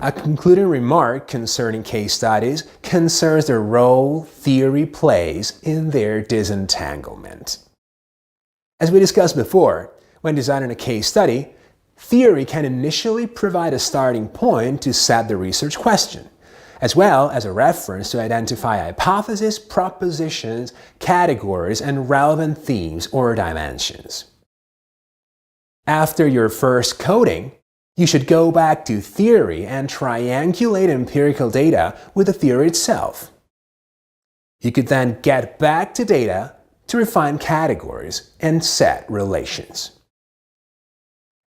A concluding remark concerning case studies concerns the role theory plays in their disentanglement. As we discussed before, when designing a case study, theory can initially provide a starting point to set the research question, as well as a reference to identify hypotheses, propositions, categories, and relevant themes or dimensions. After your first coding, you should go back to theory and triangulate empirical data with the theory itself. You could then get back to data to refine categories and set relations.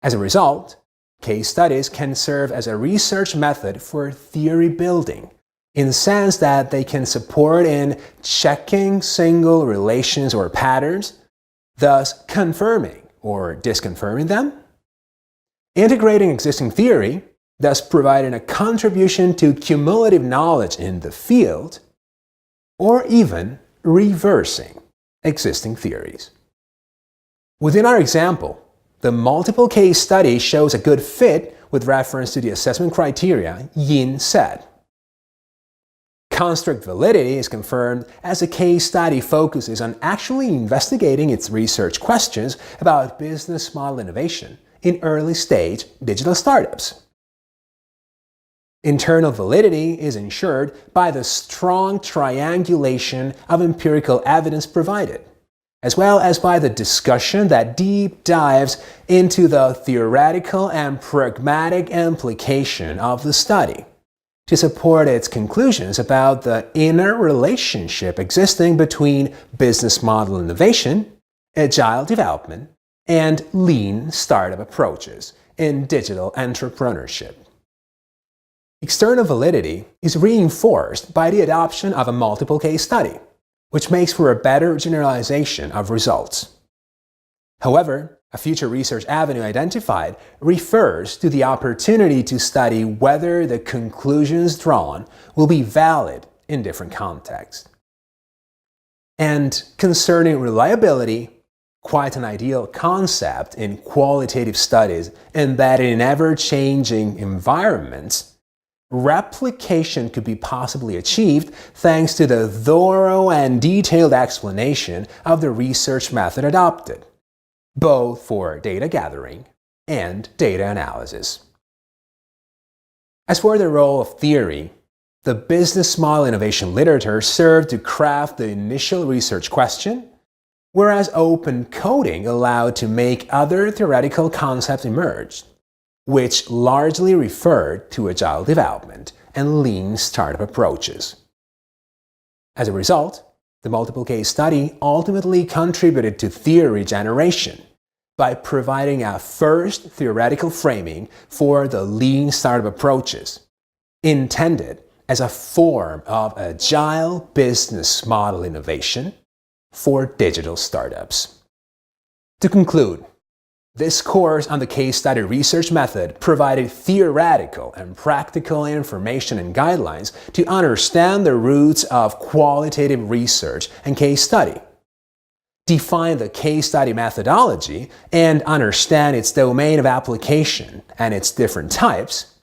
As a result, case studies can serve as a research method for theory building, in the sense that they can support in checking single relations or patterns, thus confirming or disconfirming them, integrating existing theory, thus providing a contribution to cumulative knowledge in the field, or even reversing existing theories. Within our example, the multiple case study shows a good fit with reference to the assessment criteria Yin set. Construct validity is confirmed as the case study focuses on actually investigating its research questions about business model innovation in early-stage digital startups. Internal validity is ensured by the strong triangulation of empirical evidence provided, as well as by the discussion that deep dives into the theoretical and pragmatic implication of the study to support its conclusions about the inner relationship existing between business model innovation, agile development, and lean startup approaches in digital entrepreneurship. External validity is reinforced by the adoption of a multiple case study, which makes for a better generalization of results. However, a future research avenue identified refers to the opportunity to study whether the conclusions drawn will be valid in different contexts. And concerning reliability, quite an ideal concept in qualitative studies embedded in ever-changing environments, replication could be possibly achieved thanks to the thorough and detailed explanation of the research method adopted, both for data gathering and data analysis. As for the role of theory, the business model innovation literature served to craft the initial research question, whereas open coding allowed to make other theoretical concepts emerge, which largely referred to agile development and lean startup approaches. As a result, the multiple case study ultimately contributed to theory generation by providing a first theoretical framing for the lean startup approaches, intended as a form of agile business model innovation for digital startups. To conclude, this course on the case study research method provided theoretical and practical information and guidelines to understand the roots of qualitative research and case study, define the case study methodology and understand its domain of application and its different types,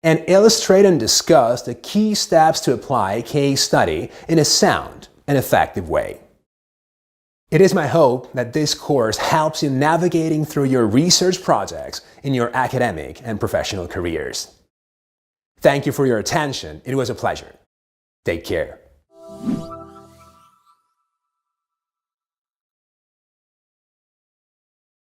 and illustrate and discuss the key steps to apply a case study in a sound and effective way. It is my hope that this course helps you navigating through your research projects in your academic and professional careers. Thank you for your attention. It was a pleasure. Take care.